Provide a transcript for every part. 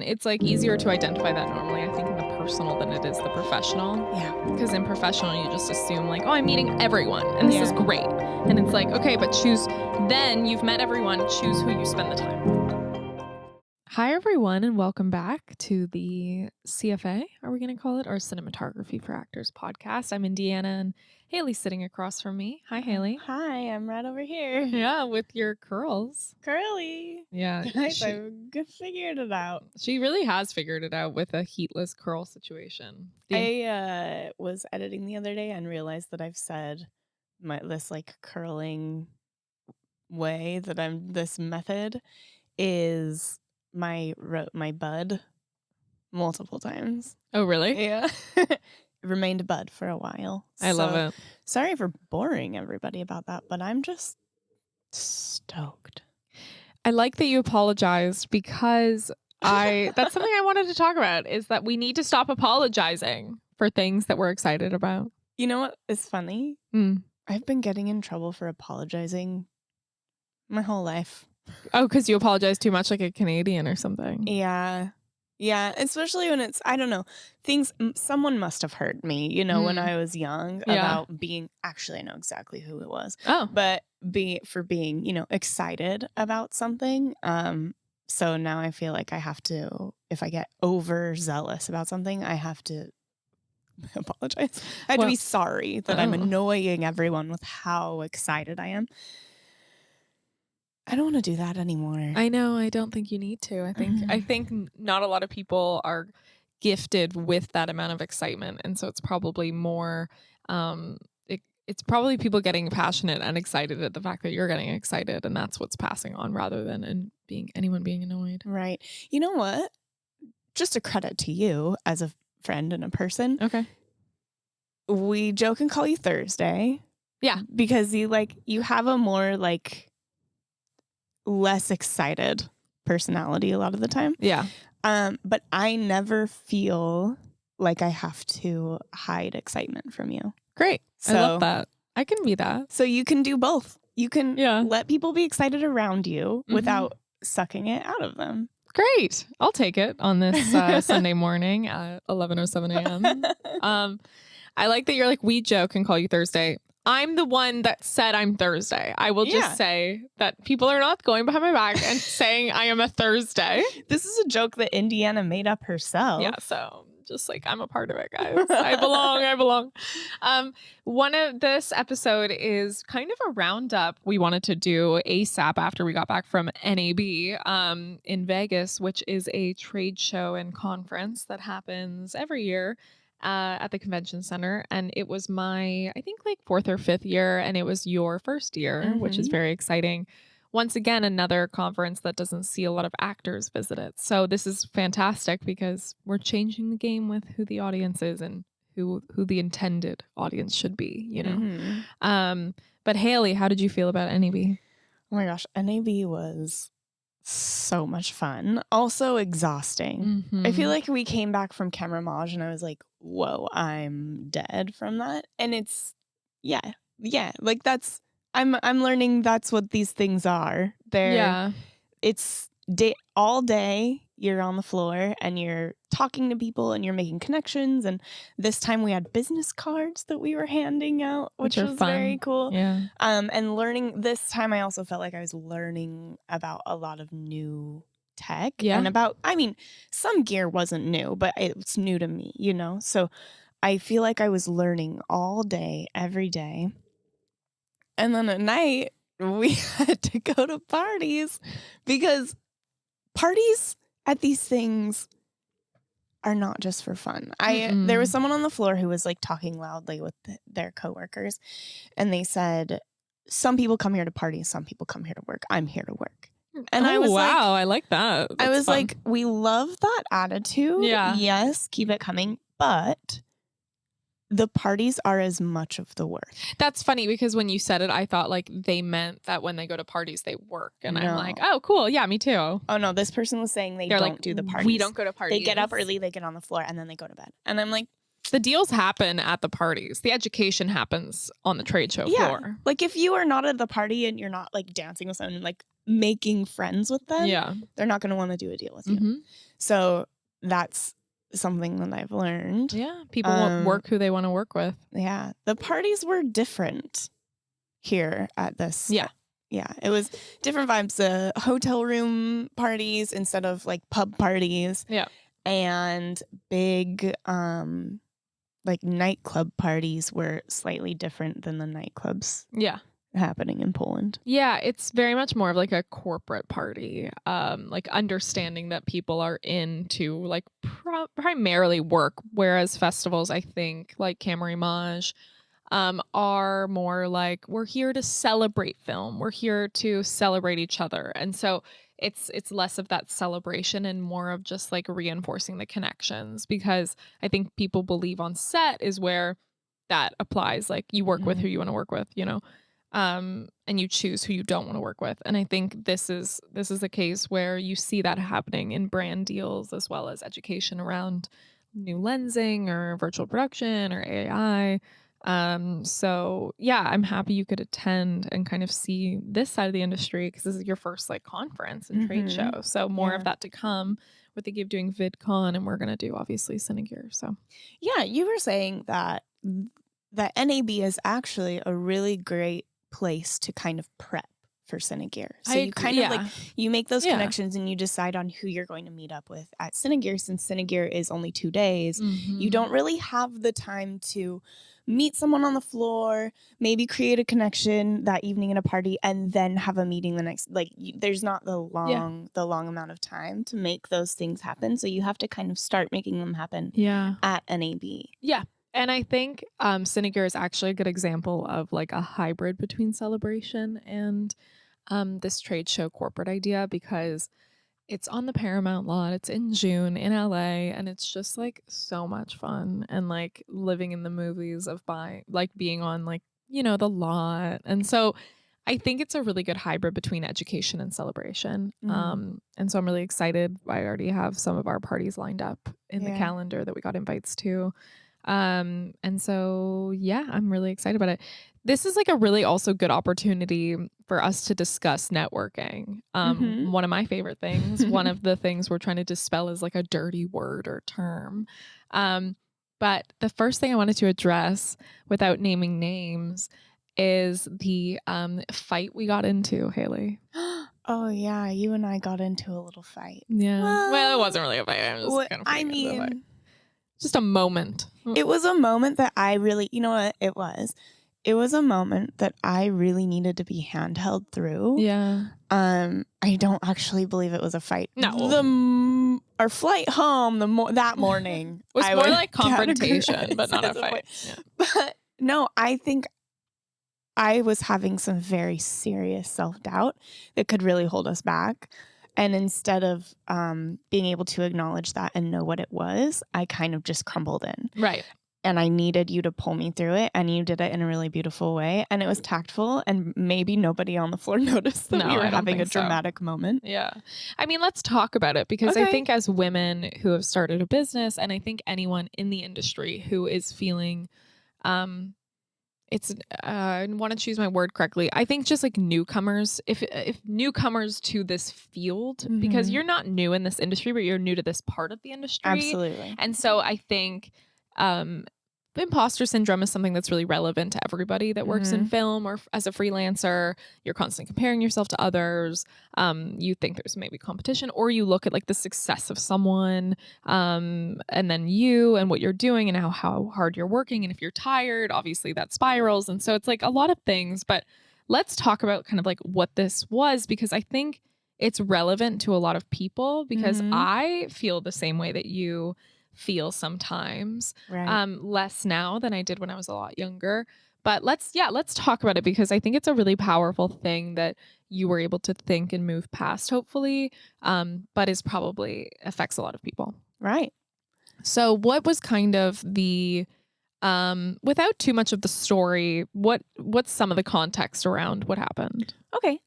It's like easier to identify that normally, I think, in the personal than it is the professional. Yeah. Because in professional, you just assume like, oh, I'm meeting everyone and this is great. And it's like, okay, but then you've met everyone, choose who you spend the time. Hi, everyone, and welcome back to the CFA, are we going to call it? Or Cinematography for Actors podcast. I'm Indiana, and Haley's sitting across from me. Hi, Haley. Hi, I'm right over here. Yeah, with your curls. Curly. Yeah. Guys, I've figured it out. She really has figured it out with a heatless curl situation. I was editing the other day and realized that I've said this like curling way that this method is my bud multiple times. Oh, really? Yeah. Remained bud for a while. I love it. Sorry for boring everybody about that, but I'm just stoked. I like that you apologized because that's something I wanted to talk about, is that we need to stop apologizing for things that we're excited about. You know what is funny? I've been getting in trouble for apologizing my whole life. Oh, because you apologize too much like a Canadian or something. Yeah. Yeah, especially when it's, I don't know, someone must have heard me, when I was young about being, actually I know exactly who it was. Oh. But for being, excited about something. So now I feel like I have to, if I get overzealous about something, I have to apologize. I have to be sorry that I'm annoying everyone with how excited I am. I don't want to do that anymore. I know. I don't think you need to. I think not a lot of people are gifted with that amount of excitement, and so it's probably more. It's probably people getting passionate and excited at the fact that you're getting excited, and that's what's passing on, rather than anyone being annoyed. Right. You know what? Just a credit to you as a friend and a person. Okay. We joke and call you Thursday. Yeah. Because you have a more less excited personality a lot of the time. Yeah. But I never feel like I have to hide excitement from you. Great. I love that. I can be that. So you can do both. You can let people be excited around you without sucking it out of them. Great. I'll take it on this Sunday morning at 11:07 a.m. I like that you're like, we joke and call you Thursday. I'm the one that said I'm Thursday. I will just say that people are not going behind my back and saying I am a Thursday. This is a joke that Indiana made up herself. Yeah, so just like, I'm a part of it, guys. I belong. One of this episode is kind of a roundup we wanted to do ASAP after we got back from NAB in Vegas, which is a trade show and conference that happens every year at the convention center. And it was my, I think, fourth or fifth year, and it was your first year, which is very exciting. Once again, another conference that doesn't see a lot of actors visit it. So this is fantastic because we're changing the game with who the audience is and who the intended audience should be, But Haley, how did you feel about NAB? Oh my gosh, NAB was so much fun. Also exhausting. I feel like we came back from Camerimage and I was like, whoa, I'm dead from that. And it's, I'm learning that's what these things are. It's all day you're on the floor and you're talking to people and you're making connections. And this time we had business cards that we were handing out, which was fun. Very cool. Yeah. And learning this time, I also felt like I was learning about a lot of new tech and some gear wasn't new, but it's new to me, So I feel like I was learning all day, every day. And then at night, we had to go to parties because parties at these things are not just for fun. There was someone on the floor who was talking loudly with their coworkers, and they said, some people come here to party, some people come here to work. I'm here to work. And I was wow, I like that. I was fun. We love that attitude. Yeah. Yes, keep it coming. But the parties are as much of the work. That's funny because when you said it, I thought they meant that when they go to parties, they work. And I'm like, oh, cool. Yeah, me too. Oh, no. This person was saying they don't do the parties. We don't go to parties. They get up early, they get on the floor, and then they go to bed. And I'm like, The deals happen at the parties. The education happens on the trade show floor. Like if you are not at the party and you're not like dancing with someone and like making friends with them, they're not going to want to do a deal with you. So that's something that I've learned. Yeah. People work who they want to work with. Yeah. The parties were different here at this. Yeah. Yeah. It was different vibes. The hotel room parties instead of like pub parties. Yeah. And big like nightclub parties were slightly different than the nightclubs happening in Poland. Yeah, it's very much more of like a corporate party, like understanding that people are into like primarily work, whereas festivals, I think, like Camerimage, are more like, we're here to celebrate film. We're here to celebrate each other. And so it's less of that celebration and more of just like reinforcing the connections, because I think people believe on set is where that applies. Like you work with who you want to work with, you know, and you choose who you don't want to work with. And I think this is a case where you see that happening in brand deals as well as education around new lensing or virtual production or AI. So yeah, I'm happy you could attend and kind of see this side of the industry, because this is your first like conference and trade show. So more of that to come with the Give doing VidCon, and we're going to do obviously Cinegear. So yeah, you were saying that NAB is actually a really great place to kind of prep for Cinegear. So you kind of like, you make those connections and you decide on who you're going to meet up with at Cinegear. Since Cinegear is only 2 days, you don't really have the time to meet someone on the floor, maybe create a connection that evening at a party, and then have a meeting the next. Like there's not the long amount of time to make those things happen. So you have to kind of start making them happen at NAB. Yeah. And I think Cinegear is actually a good example of like a hybrid between celebration and this trade show corporate idea, because it's on the Paramount lot. It's in June in LA, and it's just like so much fun, and like living in the movies of being on like, you know, the lot. And so I think it's a really good hybrid between education and celebration. And so I'm really excited. I already have some of our parties lined up in the calendar that we got invites to. And so, yeah, I'm really excited about it. This is like a really also good opportunity for us to discuss networking. One of my favorite things, one of the things we're trying to dispel is like a dirty word or term. But the first thing I wanted to address without naming names is the fight we got into, Haley. Oh yeah, you and I got into a little fight. Yeah. Well, it wasn't really a fight. I'm just kind of just a moment. It was a moment that I really, you know what it was? It was a moment that I really needed to be handheld through. Yeah. I don't actually believe it was a fight. No. Our flight home that morning was more like confrontation, but not a fight. Yeah. But no, I think I was having some very serious self-doubt that could really hold us back. And instead of being able to acknowledge that and know what it was, I kind of just crumbled in. Right. And I needed you to pull me through it, and you did it in a really beautiful way. And it was tactful, and maybe nobody on the floor noticed that we were having a dramatic moment. Yeah. I mean, let's talk about it, because I think as women who have started a business, and I think anyone in the industry who is feeling, I want to choose my word correctly. I think just like newcomers, if newcomers to this field, because you're not new in this industry, but you're new to this part of the industry. Absolutely. And so I think imposter syndrome is something that's really relevant to everybody that works in film or as a freelancer. You're constantly comparing yourself to others. You think there's maybe competition, or you look at like the success of someone, and then you and what you're doing and how hard you're working. And if you're tired, obviously that spirals. And so it's like a lot of things, but let's talk about kind of like what this was, because I think it's relevant to a lot of people, because I feel the same way that you feel sometimes, less now than I did when I was a lot younger. But let's talk about it, because I think it's a really powerful thing that you were able to think and move past, hopefully, but is probably affects a lot of people. Right. So what was kind of the, without too much of the story, what's some of the context around what happened? Okay.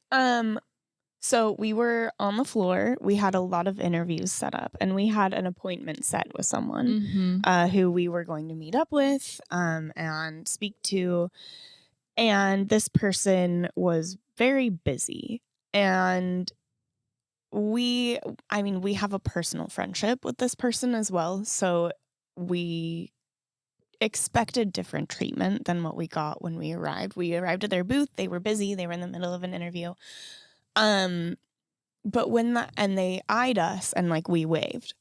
So we were on the floor. We had a lot of interviews set up, and we had an appointment set with someone who we were going to meet up with and speak to. And this person was very busy. And we have a personal friendship with this person as well. So we expected different treatment than what we got when we arrived. We arrived at their booth. They were busy. They were in the middle of an interview. But and they eyed us and like we waved.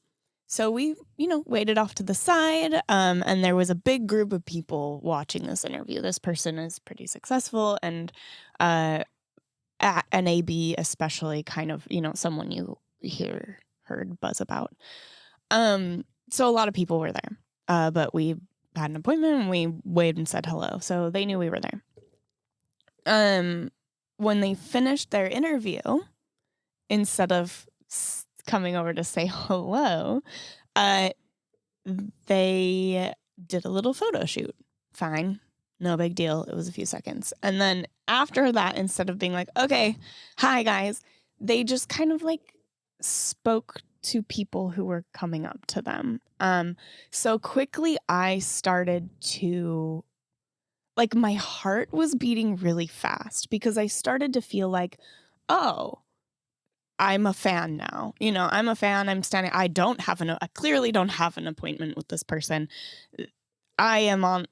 So we, waited off to the side. And there was a big group of people watching this interview. This person is pretty successful and at NAB especially kind of, someone you heard buzz about. So a lot of people were there. But we had an appointment and we waved and said hello. So they knew we were there. When they finished their interview, instead of coming over to say hello, they did a little photo shoot. Fine. No big deal. It was a few seconds. And then after that, instead of being like, okay, hi guys, they just kind of like spoke to people who were coming up to them. So quickly I started to, like, my heart was beating really fast because I started to feel like, oh, I'm a fan now. I'm a fan. I'm standing. I clearly don't have an appointment with this person. I am on,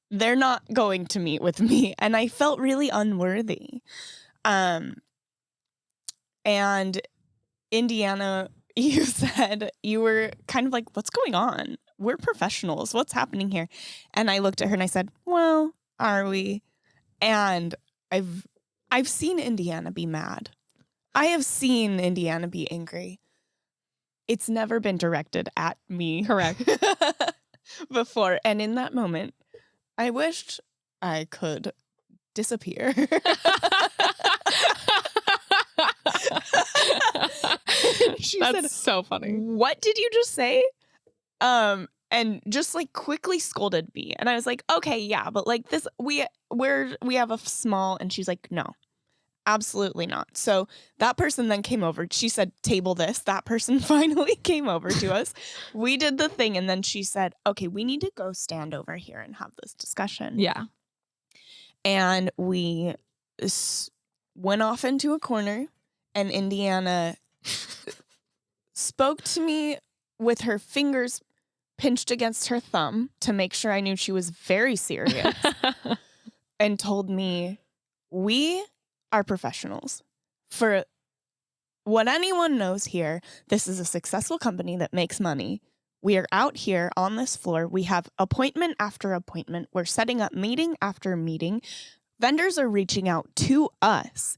they're not going to meet with me. And I felt really unworthy. And Indiana, you said you were kind of like, what's going on? We're professionals. What's happening here? And I looked at her and I said, well, are we? And I've seen Indiana be mad. I have seen Indiana be angry. It's never been directed at me. Correct. Before. And in that moment, I wished I could disappear. She That's said, so funny. what did you just say? And just like quickly scolded me. And I was like, okay, yeah, but like this, we have a small, and she's like, no. Absolutely not. So that person then came over. She said, table this. That person finally came over to us. We did the thing. And then she said, okay, we need to go stand over here and have this discussion. Yeah. And we went off into a corner, and Indiana spoke to me with her fingers pinched against her thumb to make sure I knew she was very serious and told me, we are professionals. For what anyone knows here, this is a successful company that makes money. We are out here on this floor. We have appointment after appointment. We're setting up meeting after meeting. Vendors are reaching out to us.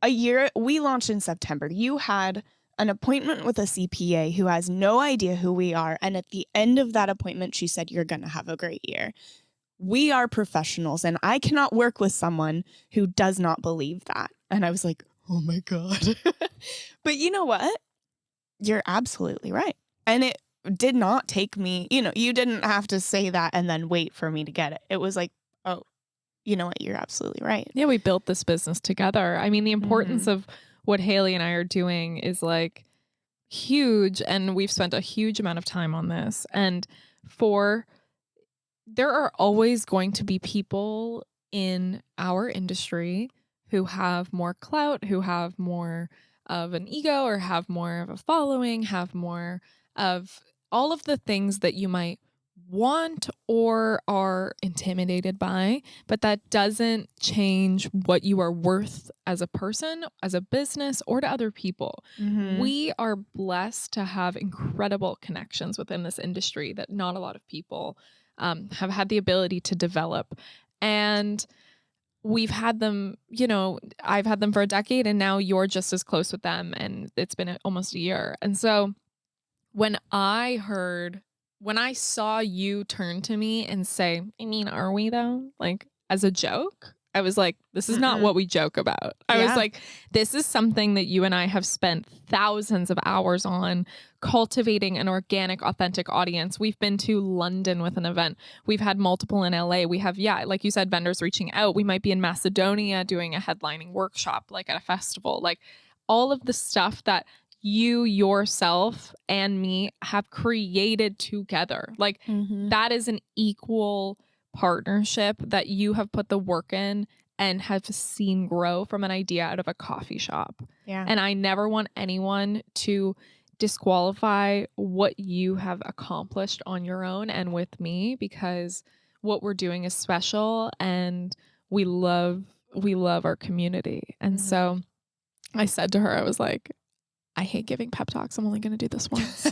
We launched in September. You had an appointment with a CPA who has no idea who we are. And at the end of that appointment, she said, you're going to have a great year. We are professionals, and I cannot work with someone who does not believe that. And I was like, oh my God. But you know what? You're absolutely right. And it did not take me, you didn't have to say that and then wait for me to get it. It was like, oh, you know what? You're absolutely right. Yeah, we built this business together. I mean, the importance of what Haley and I are doing is like huge. And we've spent a huge amount of time on this. And there are always going to be people in our industry who have more clout, who have more of an ego, or have more of a following, have more of all of the things that you might want or are intimidated by, but that doesn't change what you are worth as a person, as a business, or to other people. We are blessed to have incredible connections within this industry that not a lot of people have had the ability to develop. And we've had them, I've had them for a decade, and now you're just as close with them, and it's been almost a year. And so when I saw you turn to me and say, I mean, are we though? Like, as a joke, I was like, this is not what we joke about. I was like, this is something that you and I have spent thousands of hours on, cultivating an organic, authentic audience. We've been to London with an event. We've had multiple in LA. We have, like you said, vendors reaching out. We might be in Macedonia doing a headlining workshop, like at a festival. Like, all of the stuff that you yourself and me have created together. Like that is an equal partnership that you have put the work in and have seen grow from an idea out of a coffee shop. Yeah. And I never want anyone to disqualify what you have accomplished on your own and with me, because what we're doing is special and we love our community. And so I said to her, I was like, I hate giving pep talks. I'm only going to do this once.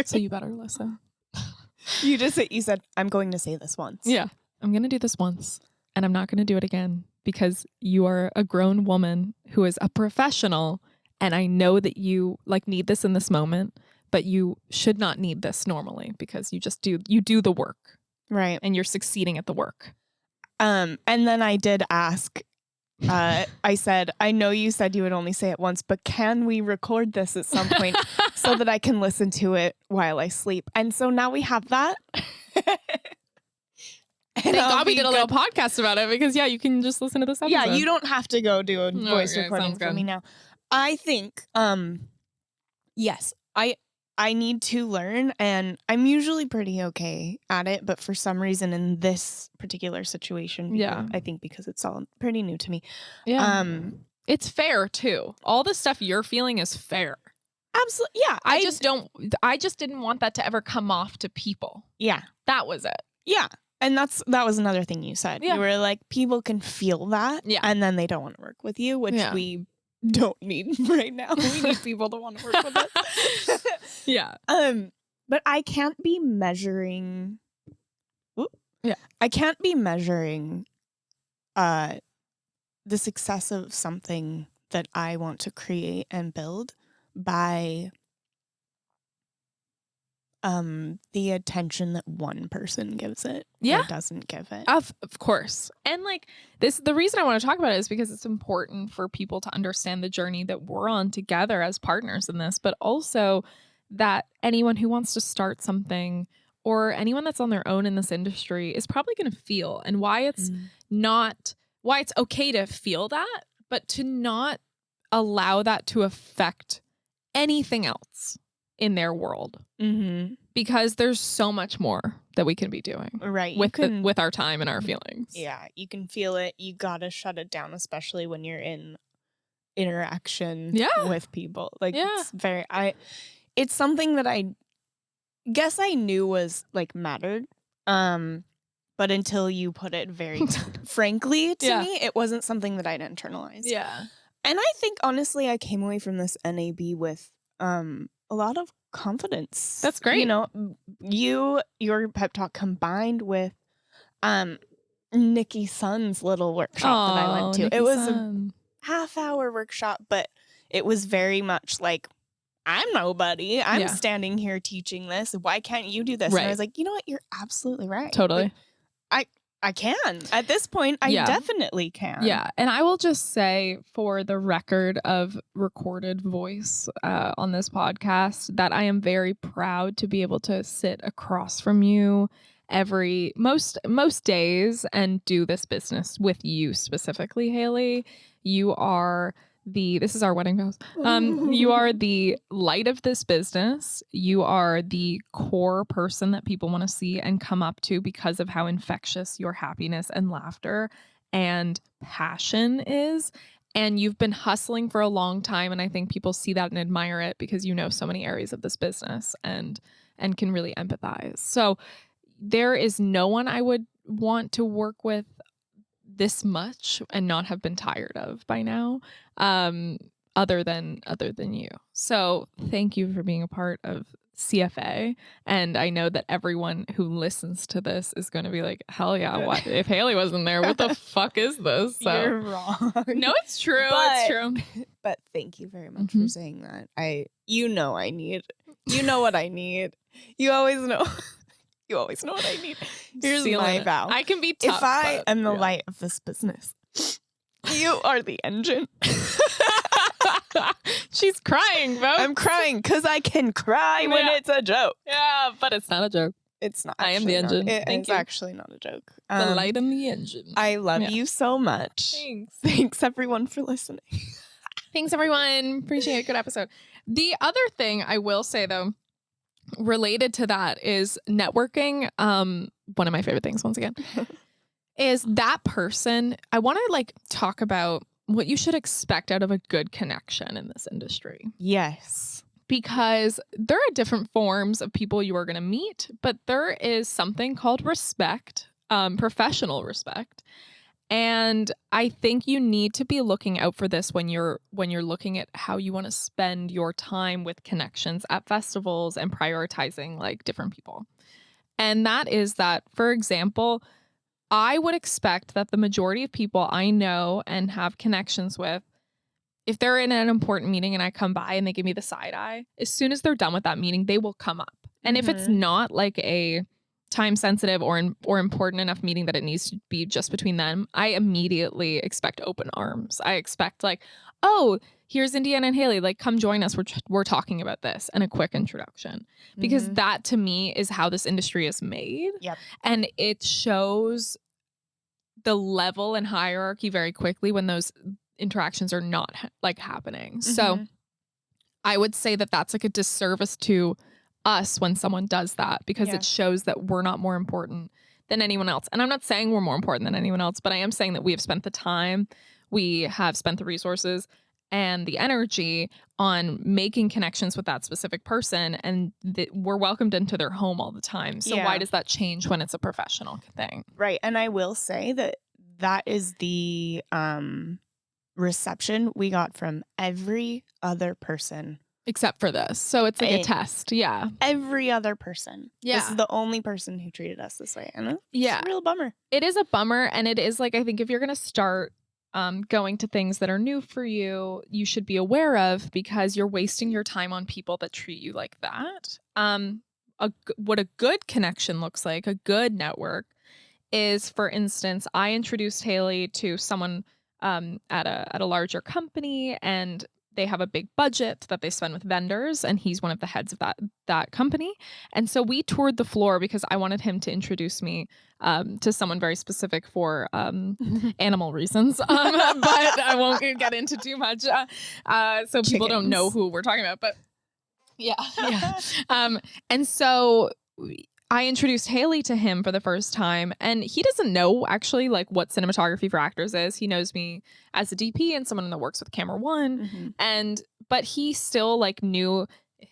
So you better listen. You said, I'm going to say this once. Yeah. I'm going to do this once and I'm not going to do it again because you are a grown woman who is a professional. And I know that you like need this in this moment, but you should not need this normally because you do the work. Right. And you're succeeding at the work. And then I did ask, I said, I know you said you would only say it once, but can we record this at some point so that I can listen to it while I sleep? And so now we have that. Thank God we did a little podcast about it because, yeah, you can just listen to this episode. Yeah, you don't have to go do a voice recording for me now. I think, yes, I need to learn, and I'm usually pretty okay at it, but for some reason in this particular situation, I think because it's all pretty new to me. Yeah. It's fair too. All the stuff you're feeling is fair. Absolutely. Yeah. I just didn't want that to ever come off to people. Yeah. That was it. Yeah. And that was another thing you said. Yeah. You were like, people can feel that. Yeah. And then they don't want to work with you, which we don't need right now. We need people to want to work with us. Yeah. But I can't be measuring. I can't be measuring the success of something that I want to create and build by the attention that one person gives it or doesn't give it. Of course. And like the reason I want to talk about it is because it's important for people to understand the journey that we're on together as partners in this, but also that anyone who wants to start something or anyone that's on their own in this industry is probably going to feel, and why it's okay to feel that, but to not allow that to affect anything else in their world. Because there's so much more that we can be doing with our time and our feelings. Yeah, you can feel it. You gotta shut it down, especially when you're in interaction with people. Like it's something that I guess I knew was like mattered. But until you put it very frankly to me, it wasn't something that I'd internalized. Yeah. And I think honestly I came away from this NAB with a lot of confidence. That's great. You know, your pep talk combined with Nicki Sun's little workshop that I went to. It was a half-hour workshop, but it was very much like, I'm nobody. I'm standing here teaching this. Why can't you do this? Right. And I was like, you know what? You're absolutely right. Totally. I can. At this point, I definitely can. Yeah. And I will just say, for the record of recorded voice on this podcast, that I am very proud to be able to sit across from you most days and do this business with you specifically, Haley. You are this is our wedding vows. You are the light of this business. You are the core person that people want to see and come up to because of how infectious your happiness and laughter and passion is. And you've been hustling for a long time. And I think people see that and admire it because you know so many areas of this business and can really empathize. So there is no one I would want to work with this much and not have been tired of by now, other than you. So thank you for being a part of CFA. And I know that everyone who listens to this is going to be like, hell yeah, what if Haley wasn't there? What the fuck is this? So, you're wrong. No, it's true. It's true. But thank you very much for saying that. You know what I need. You always know. You always know what I need. Here's my vow. I can be tough. If I am the light of this business, you are the engine. She's crying, folks. I'm crying because I can cry when it's a joke. Yeah, but it's not a joke. It's not. I am the engine. It's actually not a joke. The light and the engine. I love you so much. Thanks. Thanks everyone for listening. Thanks, everyone. Appreciate it. Good episode. The other thing I will say, though, related to that is networking. One of my favorite things, once again, is that person. I want to like talk about what you should expect out of a good connection in this industry. Yes. Because there are different forms of people you are going to meet, but there is something called respect, professional respect. And I think you need to be looking out for this when you're looking at how you want to spend your time with connections at festivals and prioritizing like different people. And that is that, for example, I would expect that the majority of people I know and have connections with, if they're in an important meeting and I come by and they give me the side eye, as soon as they're done with that meeting, they will come up. And if it's not like a time sensitive or important enough meeting that it needs to be just between them, I immediately expect open arms. I expect like, oh, here's Indiana and Haley, like come join us. We're talking about this, and a quick introduction, because that to me is how this industry is made. Yep. And it shows the level and hierarchy very quickly when those interactions are not like happening. So I would say that that's like a disservice to us when someone does that, because it shows that we're not more important than anyone else. And I'm not saying we're more important than anyone else, but I am saying that we have spent the time, we have spent the resources and the energy on making connections with that specific person, and we're welcomed into their home all the time. So why does that change when it's a professional thing? Right. And I will say that is the reception we got from every other person except for this. So it's like a test. Yeah. Every other person. Yeah. This is the only person who treated us this way. And it's a real bummer. It is a bummer. And it is like, I think if you're going to start going to things that are new for you, you should be aware of, because you're wasting your time on people that treat you like that. What a good connection looks like, a good network, is, for instance, I introduced Haley to someone at a larger company, and they have a big budget that they spend with vendors, and he's one of the heads of that company. And so we toured the floor because I wanted him to introduce me to someone very specific for animal reasons, but I won't get into too much so people don't know who we're talking about. But yeah. And so I introduced Haley to him for the first time, and he doesn't know actually like what cinematography for actors is. He knows me as a DP and someone that works with Camera One, but he still like knew,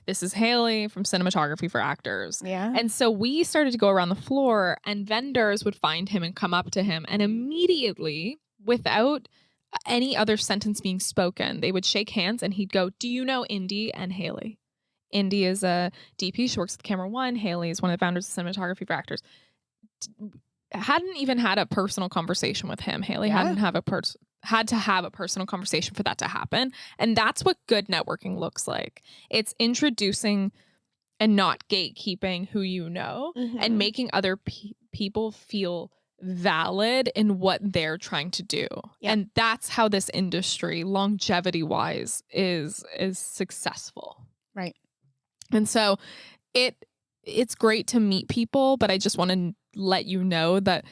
this is Haley from Cinematography for Actors. Yeah. And so we started to go around the floor, and vendors would find him and come up to him, and immediately, without any other sentence being spoken, they would shake hands and he'd go, "Do you know Inde and Haley?" Inde is a DP. She works with Camera One. Haley is one of the founders of Cinematography for Actors. Hadn't even had a personal conversation with him. Haley had to have a personal conversation for that to happen. And that's what good networking looks like. It's introducing and not gatekeeping who you know, and making other people feel valid in what they're trying to do. Yep. And that's how this industry, longevity wise, is successful. Right. And so it's great to meet people, but I just want to let you know that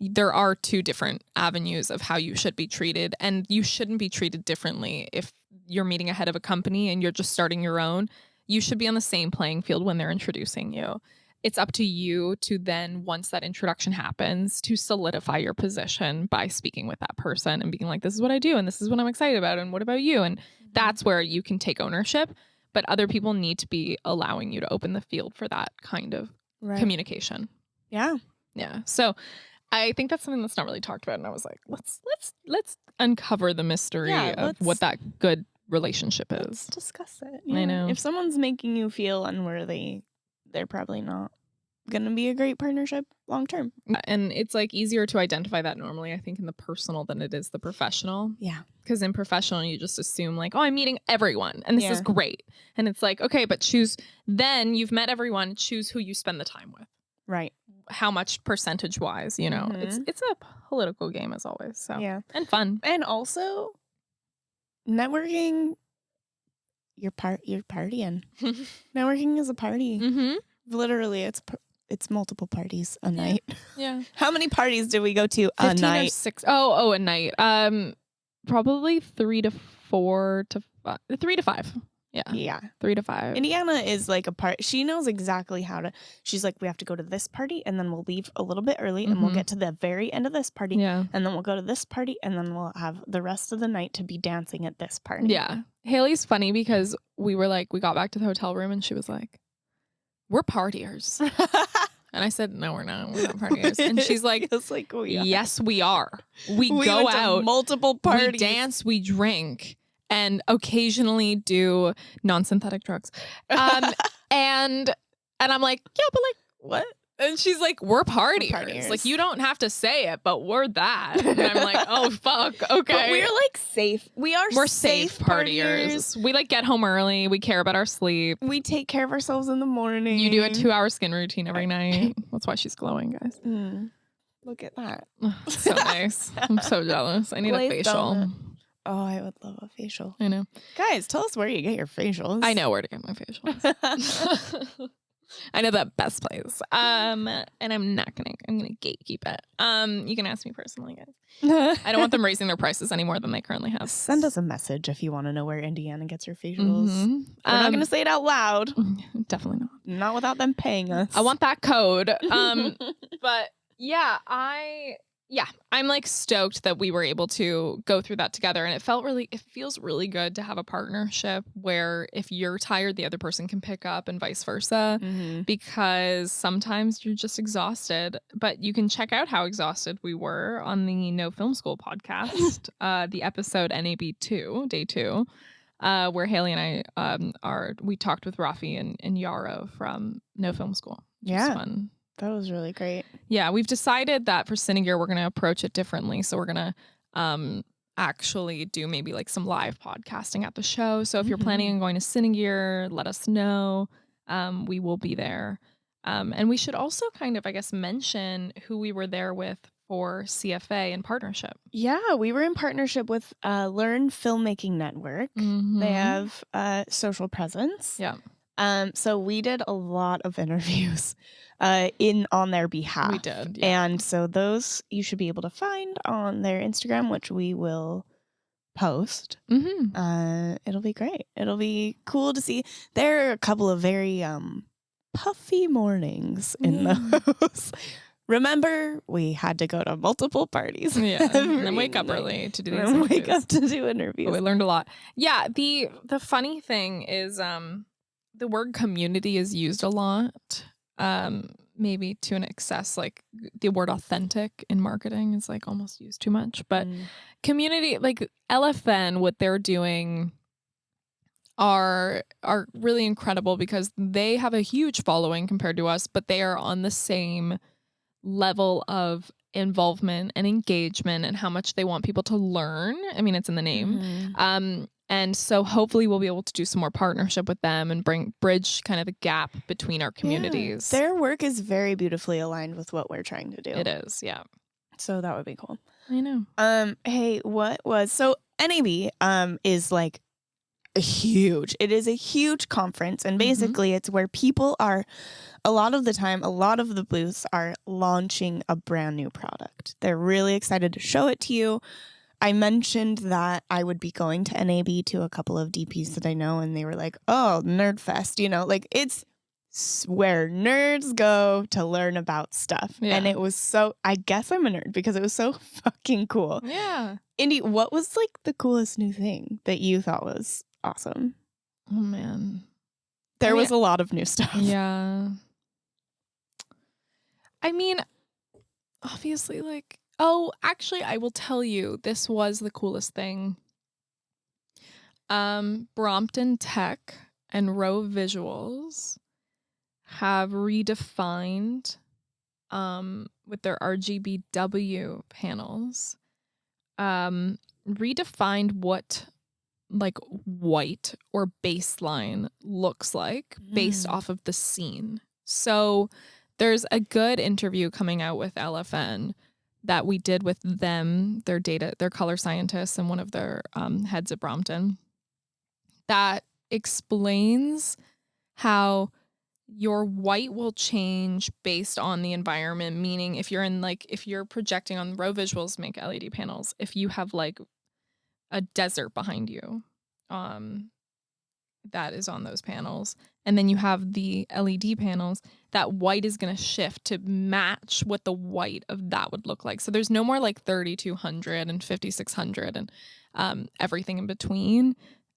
there are two different avenues of how you should be treated, and you shouldn't be treated differently if you're meeting a head of a company and you're just starting your own. You should be on the same playing field when they're introducing you. It's up to you to then, once that introduction happens, to solidify your position by speaking with that person and being like, this is what I do and this is what I'm excited about and what about you? And that's where you can take ownership. But other people need to be allowing you to open the field for that kind of communication. Yeah. Yeah. So I think that's something that's not really talked about. And I was like, let's uncover the mystery of what that good relationship is. Let's discuss it. Yeah. I know. If someone's making you feel unworthy, they're probably not going to be a great partnership long term. And it's like easier to identify that normally, I think, in the personal than it is the professional. Yeah. Because in professional, you just assume like, oh, I'm meeting everyone and this is great. And it's like, okay, but then you've met everyone, choose who you spend the time with. Right. How much percentage wise, you know, it's a political game as always. So and fun. And also networking, you're partying. Networking is a party. Literally, it's multiple parties a night. Yeah. How many parties did we go to a night? 6. Oh, a night. Probably 3 to 3 to 5. Yeah. 3 to 5. Indiana is like a part. She knows exactly how to. She's like, we have to go to this party, and then we'll leave a little bit early, and we'll get to the very end of this party, and then we'll go to this party, and then we'll have the rest of the night to be dancing at this party. Yeah. Haley's funny because we got back to the hotel room, and she was like, "We're partiers." And I said, "No, we're not. We're not partiers." And she's like, "Yes, we are. We go out to multiple parties. We dance, we drink, and occasionally do non-synthetic drugs." And I'm like, "Yeah, but like what?" And she's like, we're partiers. Like, you don't have to say it, but we're that. And I'm like, oh, fuck. Okay. But we're like safe. We're safe partiers. We like get home early. We care about our sleep. We take care of ourselves in the morning. You do a 2-hour skin routine every night. That's why she's glowing, guys. Look at that. So nice. I'm so jealous. I need a facial. Oh, I would love a facial. I know. Guys, tell us where you get your facials. I know where to get my facials. I know the best place. And I'm gonna gatekeep it. You can ask me personally, guys. I don't want them raising their prices any more than they currently have. Send us a message if you want to know where Indiana gets her facials. We're not gonna say it out loud. Definitely not. Not without them paying us. I want that code. But yeah, I'm like stoked that we were able to go through that together. And it feels really good to have a partnership where if you're tired, the other person can pick up and vice versa, because sometimes you're just exhausted. But you can check out how exhausted we were on the No Film School podcast, the episode NAB 2, day 2, where Haley and I we talked with Rafi and Yarrow from No Film School. Yeah. Fun. That was really great. Yeah, we've decided that for Cinegear, we're going to approach it differently. So we're going to actually do maybe like some live podcasting at the show. So if you're planning on going to Cinegear, let us know. We will be there. And we should also kind of, I guess, mention who we were there with for CFA in partnership. Yeah, we were in partnership with Learn Filmmaking Network. They have social presence. Yeah. So we did a lot of interviews on their behalf. We did. Yeah. And so those you should be able to find on their Instagram, which we will post. It'll be great. It'll be cool to see. There are a couple of very puffy mornings in those. Remember, we had to go to multiple parties. Yeah, and then wake up early to do these interviews. Wake up to do interviews. But we learned a lot. Yeah, the funny thing is the word community is used a lot, maybe to an excess. Like the word authentic in marketing is like almost used too much. But community, like LFN, what they're doing are really incredible because they have a huge following compared to us, but they are on the same level of involvement and engagement and how much they want people to learn. I mean, it's in the name. And so hopefully we'll be able to do some more partnership with them and bridge kind of the gap between our communities. Yeah, their work is very beautifully aligned with what we're trying to do. It is, yeah. So that would be cool. I know. Hey, so NAB is like huge. It is a huge conference, and basically it's where people are, a lot of the booths are launching a brand new product. They're really excited to show it to you. I mentioned that I would be going to NAB to a couple of DPs that I know, and they were like, oh, Nerd Fest, like it's where nerds go to learn about stuff. Yeah. And it was so, I guess I'm a nerd because it was so fucking cool. Yeah. Indy, what was like the coolest new thing that you thought was awesome? Oh, man. There was a lot of new stuff. Yeah. I mean, obviously, like, oh, actually, I will tell you, this was the coolest thing. Brompton Tech and Row Visuals have redefined, with their RGBW panels, redefined what like white or baseline looks like based off of the scene. So there's a good interview coming out with LFN that we did with them, their color scientists and one of their heads at Brompton, that explains how your white will change based on the environment. Meaning if you're projecting on Row Visuals make LED panels, if you have like a desert behind you. That is on those panels. And then you have the LED panels. That white is going to shift to match what the white of that would look like. So there's no more like 3200 and 5600 and everything in between.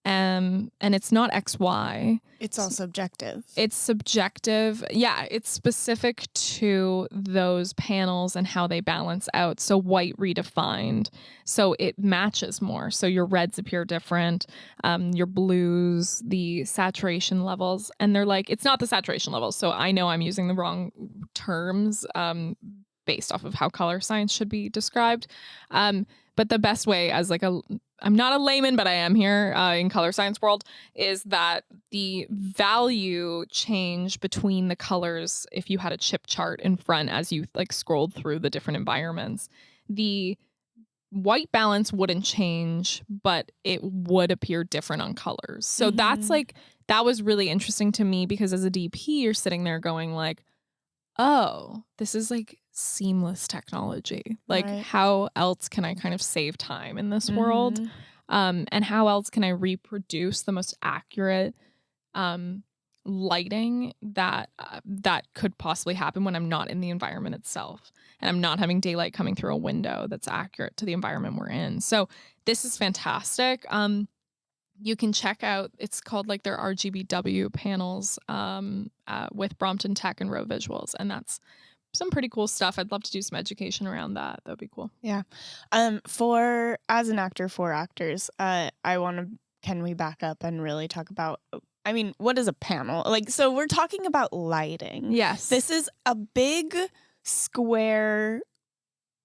And it's not XY. It's all subjective. It's subjective. Yeah, it's specific to those panels and how they balance out. So white redefined. So it matches more. So your reds appear different, your blues, the saturation levels. And they're like, it's not the saturation levels. So I know I'm using the wrong terms based off of how color science should be described. But the best way as like I'm not a layman, but I am here in color science world, is that the value change between the colors, if you had a chip chart in front as you like scrolled through the different environments, the white balance wouldn't change, but it would appear different on colors. So that's like, that was really interesting to me because as a DP, you're sitting there going like, oh, this is like seamless technology. Like how else can I kind of save time in this world? And how else can I reproduce the most accurate lighting that could possibly happen when I'm not in the environment itself and I'm not having daylight coming through a window that's accurate to the environment we're in. So this is fantastic. You can check out, it's called like their RGBW panels with Brompton Tech and Row Visuals. And that's some pretty cool stuff. I'd love to do some education around that. That'd be cool. Yeah. As an actor for actors, can we back up and really talk about, I mean, what is a panel? Like, so we're talking about lighting. Yes. This is a big square.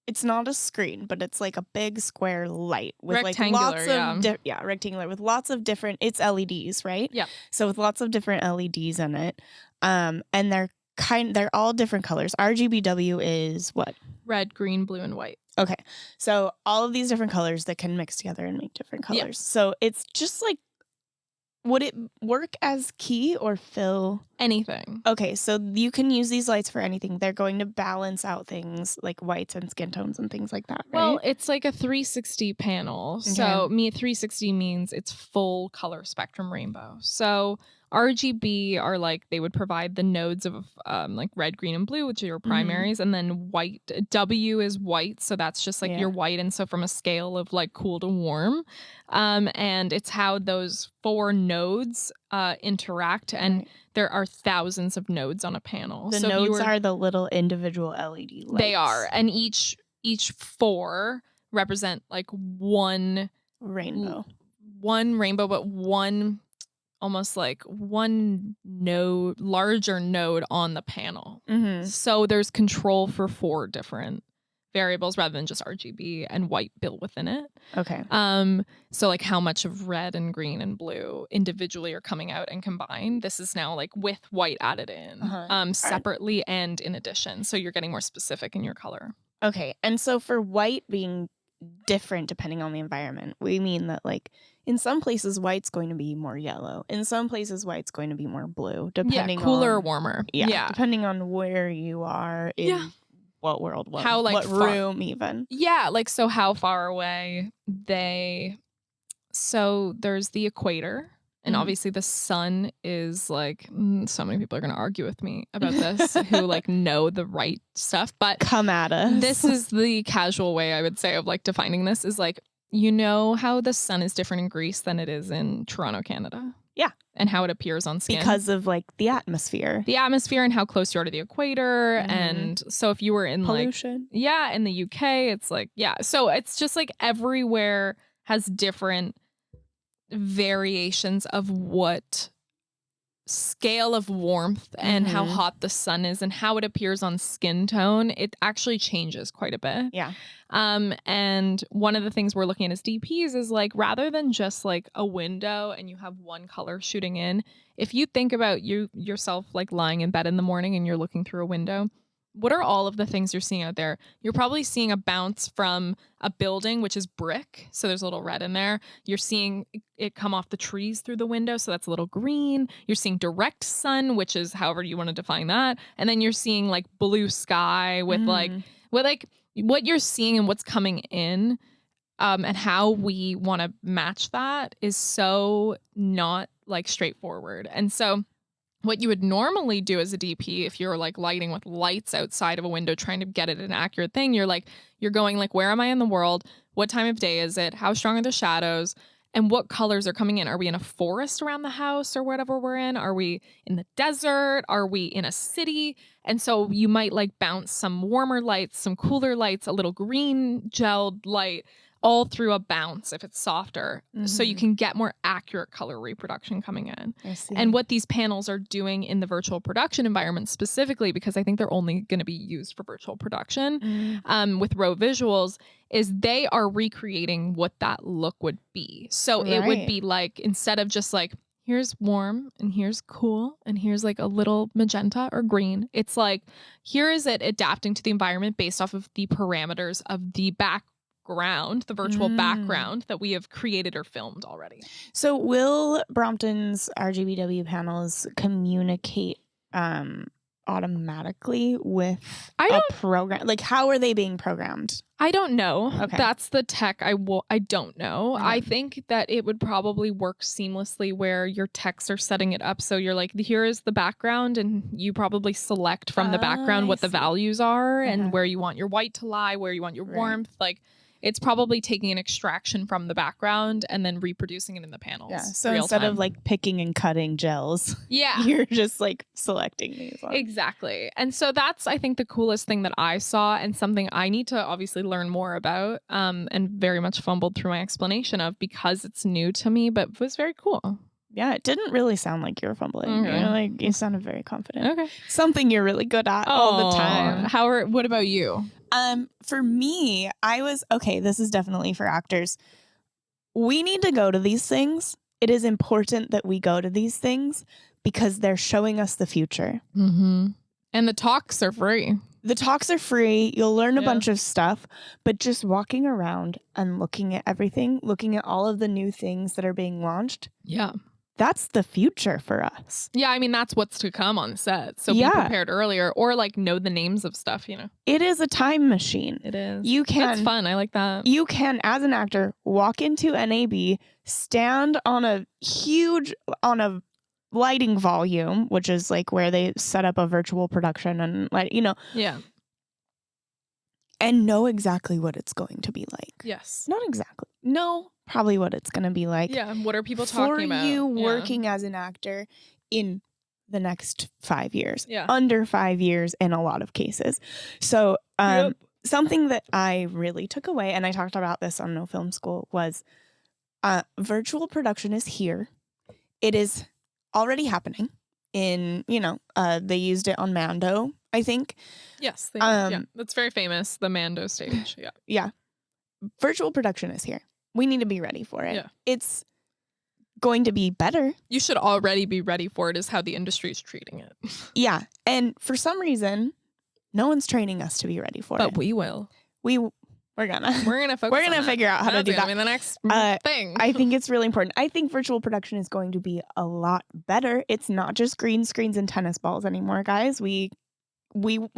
It's not a screen, but it's like a big square light with rectangular, like lots of rectangular with lots of different. It's LEDs, right? Yeah. So with lots of different LEDs in it, and they're all different colors. RGBW is what? Red, green, blue, and white. Okay, so all of these different colors that can mix together and make different colors. Yeah. So it's just like, would it work as key or fill? Anything. Okay, so you can use these lights for anything. They're going to balance out things like whites and skin tones and things like that, right? Well, it's like a 360 panel. Okay. So 360 means it's full color spectrum rainbow. So RGB are like, they would provide the nodes of like red, green, and blue, which are your primaries. And then white, W is white. So that's just like your white. And so from a scale of like cool to warm. And it's how those 4 nodes interact. And there are thousands of nodes on a panel. The nodes are the little individual LED lights. They are. And each 4 represent like one rainbow, but one almost like one node, larger node on the panel. So there's control for 4 different variables rather than just RGB and white built within it. Okay. So like how much of red and green and blue individually are coming out and combined. This is now like with white added in separately and in addition. So you're getting more specific in your color. Okay. And so for white being different depending on the environment, we mean that like in some places white's going to be more yellow. In some places white's going to be more blue, depending cooler or warmer. Yeah. Depending on where you are in what world, what room even. Yeah, like so how far away so there's the equator. And obviously the sun is like, so many people are going to argue with me about this who like know the right stuff, but come at us. This is the casual way I would say of like defining this is like, you know how the sun is different in Greece than it is in Toronto, Canada? Yeah. And how it appears on skin. Because of like the atmosphere. The atmosphere and how close you are to the equator. And so if you were in pollution. Like, in the UK, it's like, So it's just like everywhere has different variations of what scale of warmth and how hot the sun is and how it appears on skin tone. It actually changes quite a bit. Yeah. And one of the things we're looking at as DPs is like, rather than just like a window and you have one color shooting in, if you think about yourself like lying in bed in the morning and you're looking through a window, what are all of the things you're seeing out there? You're probably seeing a bounce from a building, which is brick. So there's a little red in there. You're seeing it come off the trees through the window. So that's a little green. You're seeing direct sun, which is however you want to define that. And then you're seeing like blue sky with what you're seeing and what's coming in and how we want to match that is so not like straightforward. And so what you would normally do as a DP, if you're like lighting with lights outside of a window, trying to get it an accurate thing, you're going like, where am I in the world? What time of day is it? How strong are the shadows? And what colors are coming in? Are we in a forest around the house or whatever we're in? Are we in the desert? Are we in a city? And so you might like bounce some warmer lights, some cooler lights, a little green gelled light all through a bounce if it's softer. So you can get more accurate color reproduction coming in. I see. And what these panels are doing in the virtual production environment specifically, because I think they're only going to be used for virtual production with raw visuals, is they are recreating what that look would be. So it would be like, instead of just like, here's warm and here's cool and here's like a little magenta or green, it's like, here is it adapting to the environment based off of the parameters of the background, the virtual background that we have created or filmed already. So will Brompton's RGBW panels communicate automatically with a program? Like, how are they being programmed? I don't know. Okay. That's the tech I don't know. Okay. I think that it would probably work seamlessly where your techs are setting it up. So you're like, here is the background, and you probably select from the background what the values are and where you want your white to lie, where you want your warmth. Like, it's probably taking an extraction from the background and then reproducing it in the panels. Yeah. So instead of like picking and cutting gels, you're just like selecting these ones. Exactly. And so that's, I think, the coolest thing that I saw, and something I need to obviously learn more about, and very much fumbled through my explanation of, because it's new to me, but was very cool. Yeah, it didn't really sound like you were fumbling. Okay. You know, like, you sounded very confident. Okay. Something you're really good at all the time. What about you? For me, I was, okay, this is definitely for actors. We need to go to these things. It is important that we go to these things because they're showing us the future. And the talks are free. The talks are free. You'll learn a bunch of stuff, but just walking around and looking at everything, looking at all of the new things that are being launched. Yeah. That's the future for us. Yeah, I mean, that's what's to come on set. So be prepared earlier, or like know the names of stuff, you know. It is a time machine. It is. You can. That's fun. I like that. You can, as an actor, walk into NAB, stand on a lighting volume, which is like where they set up a virtual production and and know exactly what it's going to be like. Yes. Not exactly. No, probably what it's going to be like. Yeah. What are people talking about? For you working as an actor in the next 5 years. Yeah. Under 5 years in a lot of cases. So something that I really took away, and I talked about this on No Film School, was virtual production is here. It is already happening. They used it on Mando, I think. Yes. That's very famous. The Mando stage. Yeah. Yeah. Virtual production is here. We need to be ready for it. Yeah. It's going to be better. You should already be ready for it, is how the industry is treating it. Yeah. And for some reason, no one's training us to be ready for it. But we will. We're gonna figure out how to do that. I mean, the next thing. I think it's really important. I think virtual production is going to be a lot better. It's not just green screens and tennis balls anymore, guys. We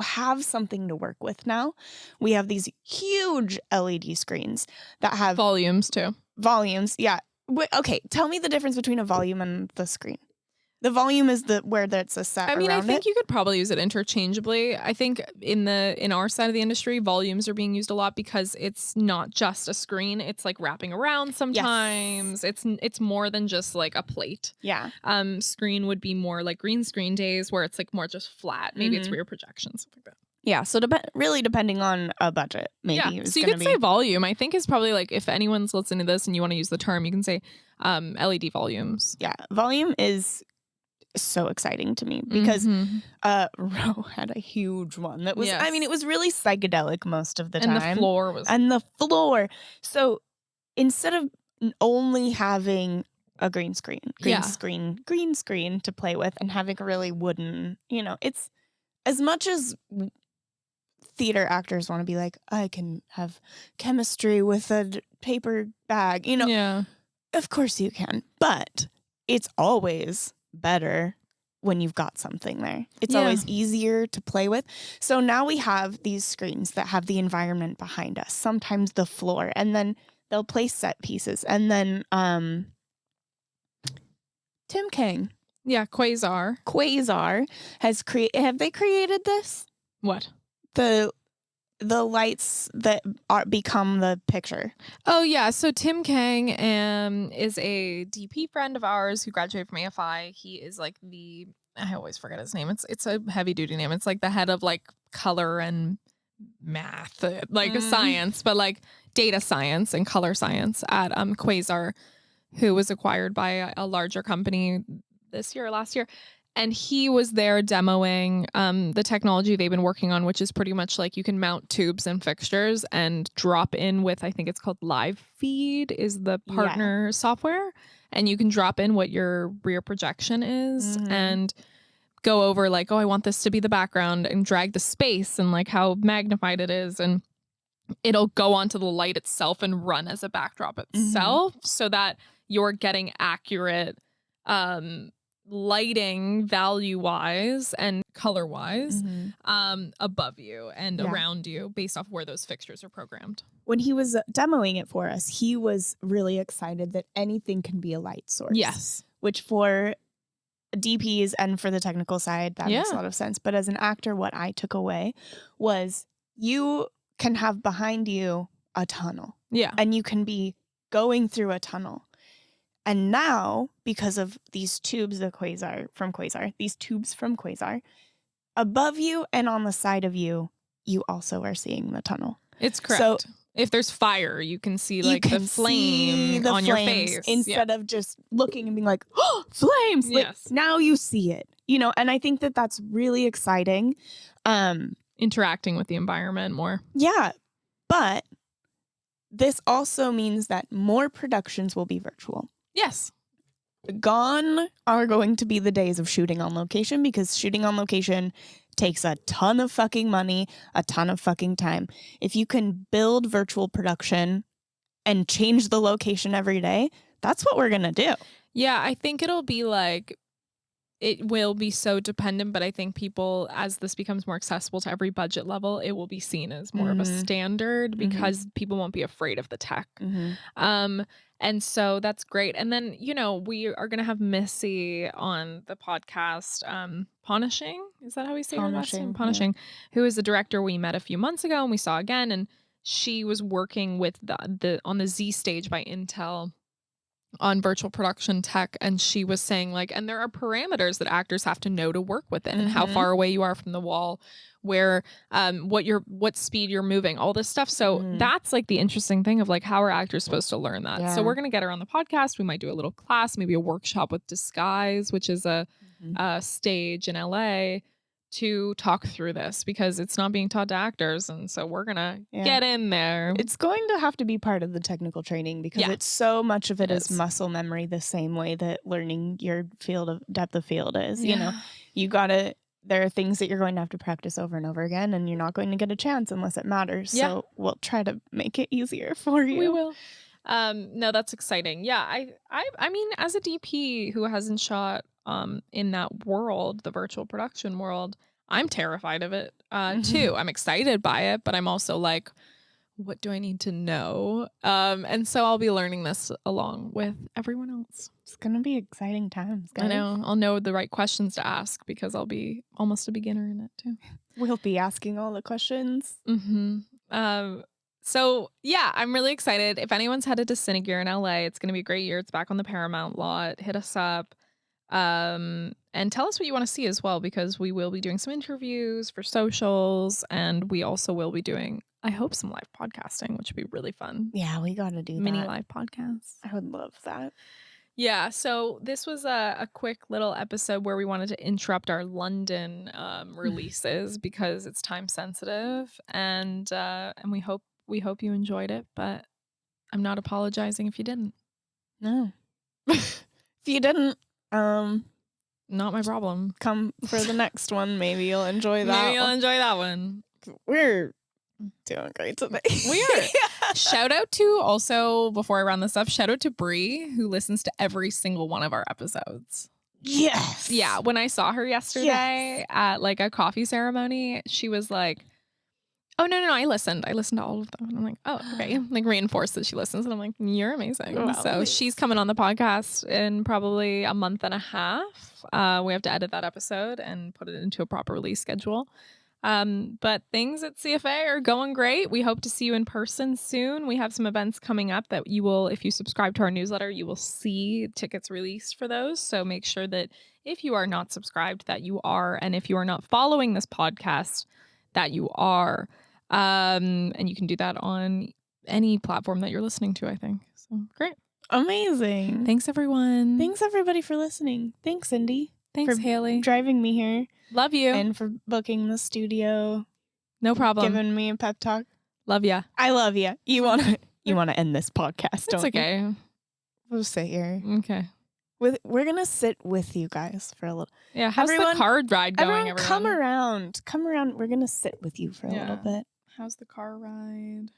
have something to work with now. We have these huge LED screens that have volumes too. Volumes, yeah. Okay, tell me the difference between a volume and the screen. The volume is where that's a set. I mean, I think it. you could probably use it interchangeably. I think in our side of the industry, volumes are being used a lot because it's not just a screen. It's like wrapping around sometimes. Yes. It's more than just like a plate. Yeah. Screen would be more like green screen days where it's like more just flat. Maybe it's rear projection, stuff like that. Yeah, so really depending on a budget, maybe. Yeah, so you could say volume. I think is probably like, if anyone's listening to this and you want to use the term, you can say LED volumes. Yeah, volume is so exciting to me because Ro had a huge one that was, I mean, it was really psychedelic most of the time. And the floor was. And the floor. So instead of only having a green screen to play with and having a really wooden, it's as much as theater actors want to be like, I can have chemistry with a paper bag, of course you can, but it's always better when you've got something there. It's always easier to play with. So now we have these screens that have the environment behind us, sometimes the floor, and then they'll place set pieces. And then Tim Kang. Yeah, Quasar has have they created this? What? The lights that become the picture. Oh, yeah. So Tim Kang is a DP friend of ours who graduated from AFI. He is like I always forget his name. It's a heavy duty name. It's like the head of like color and math, like science, but like data science and color science at Quasar, who was acquired by a larger company this year or last year. And he was there demoing the technology they've been working on, which is pretty much like you can mount tubes and fixtures and drop in with, I think it's called LiveFeed is the partner software. And you can drop in what your rear projection is and go over like, oh, I want this to be the background, and drag the space and like how magnified it is. And it'll go onto the light itself and run as a backdrop itself so that you're getting accurate lighting value wise and color wise above you and around you based off where those fixtures are programmed. When he was demoing it for us, he was really excited that anything can be a light source. Yes. Which for DPs and for the technical side, that makes a lot of sense. But as an actor, what I took away was you can have behind you a tunnel. Yeah. And you can be going through a tunnel. And now, because of these tubes from Quasar, above you and on the side of you, you also are seeing the tunnel. It's correct. So if there's fire, you can see like the flame on your face instead of just looking and being like, oh, flames. Yes. Like, now you see it, and I think that that's really exciting. Interacting with the environment more. Yeah. But this also means that more productions will be virtual. Yes. Gone are going to be the days of shooting on location, because shooting on location takes a ton of fucking money, a ton of fucking time. If you can build virtual production and change the location every day, that's what we're going to do. Yeah, I think it'll be like, it will be so dependent, but I think people, as this becomes more accessible to every budget level, it will be seen as more of a standard because people won't be afraid of the tech. And so that's great. And then, we are going to have Missy on the podcast, Punishing. Is that how we say her last name? Punishing, who is the director we met a few months ago and we saw again. And she was working with on the Z stage by Intel on virtual production tech, and she was saying like, and there are parameters that actors have to know to work within, and how far away you are from the wall, where what speed you're moving, all this stuff. So that's like the interesting thing of like, how are actors supposed to learn that? So we're gonna get her on the podcast. We might do a little class, maybe a workshop with Disguise, which is a stage in LA, to talk through this, because it's not being taught to actors. And so we're going to get in there. It's going to have to be part of the technical training, because it's so much of it is muscle memory, the same way that learning your depth of field is. There are things that you're going to have to practice over and over again, and you're not going to get a chance unless it matters. So we'll try to make it easier for you. We will. No, that's exciting. Yeah. I mean, as a DP who hasn't shot in that world, the virtual production world, I'm terrified of it too. I'm excited by it, but I'm also like, what do I need to know? And so I'll be learning this along with everyone else. It's gonna be exciting times, guys. I know. I'll know the right questions to ask, because I'll be almost a beginner in it too. We'll be asking all the questions. So yeah, I'm really excited. If anyone's headed to Cinegear in LA, it's going to be a great year. It's back on the Paramount lot. Hit us up. And tell us what you want to see as well, because we will be doing some interviews for socials, and we also will be doing, I hope, some live podcasting, which would be really fun. Yeah, we got to do mini live podcasts. I would love that. Yeah, so this was a quick little episode where we wanted to interrupt our London releases because it's time sensitive, and we hope you enjoyed it, but I'm not apologizing if you didn't. No. If you didn't, not my problem. Come for the next one. Maybe you'll enjoy that. Maybe you'll enjoy that one. We're doing great today. We are. Shout out to, also, before I round this up, shout out to Bree, who listens to every single one of our episodes. Yes. Yeah. When I saw her yesterday at like a coffee ceremony, she was like, Oh, no. I listened to all of them. And I'm like, oh, okay. Like reinforced that she listens. And I'm like, you're amazing. Wow, so thanks. she's coming on the podcast in probably a month and a half. We have to edit that episode and put it into a proper release schedule. But things at CFA are going great. We hope to see you in person soon. We have some events coming up that you will, if you subscribe to our newsletter, you will see tickets released for those. So make sure that if you are not subscribed, that you are. And if you are not following this podcast, that you are. And you can do that on any platform that you're listening to, I think. So great. Amazing. Thanks, everyone. Thanks, everybody, for listening. Thanks, Inde. Thanks, for Haley. driving me here. Love you. And for booking the studio. No problem. Giving me a pep talk. Love ya. I love you. You wanna end this podcast, don't It's okay. you? We'll sit here. Okay. We're gonna sit with you guys for a little. Yeah, how's the car ride going, everyone? Come around. We're gonna sit with you for a little bit. How's the car ride?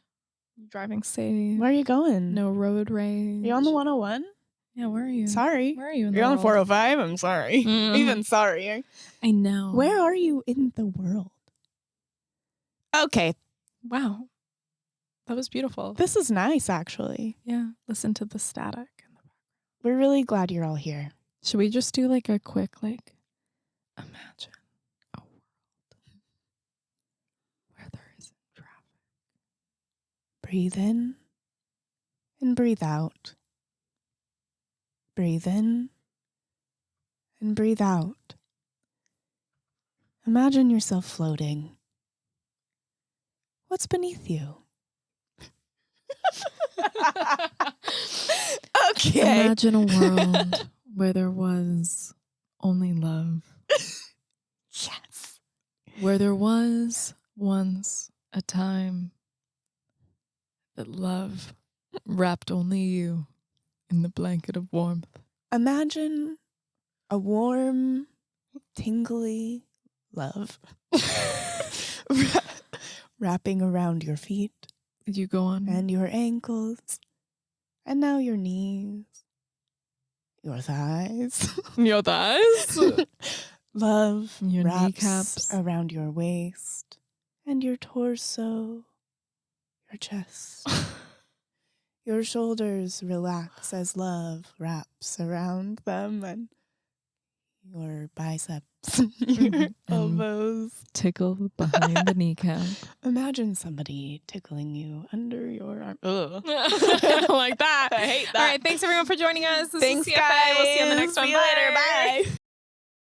You driving safe? Where are you going? No road rage? Are you on the 101? Yeah, where are you? Sorry. Where are you in You're the on world? 405? I'm sorry. Even sorry. I know. Where are you in the world? Okay. Wow. That was beautiful. This is nice, actually. Yeah, listen to the static. We're really glad you're all here. Should we just do like a quick, imagine a world where there isn't traffic. Breathe in and breathe out. Breathe in and breathe out. Imagine yourself floating. What's beneath you? Okay. Imagine a world where there was only love. Yes. Where there was once a time that love wrapped only you in the blanket of warmth. Imagine a warm, tingly love wrapping around your feet. You go on. And your ankles. And now your knees. Your thighs. Your thighs? Love Your wraps kneecaps. around your waist. And your torso. Your chest. Your shoulders relax as love wraps around them. And your biceps. Your elbows. Tickle behind the kneecap. Imagine somebody tickling you under your arm. Ugh. Like that. I hate that. All right. Thanks everyone for joining us. This Thanks, is CFA. We'll see you in the guys. next one. See you later. Bye.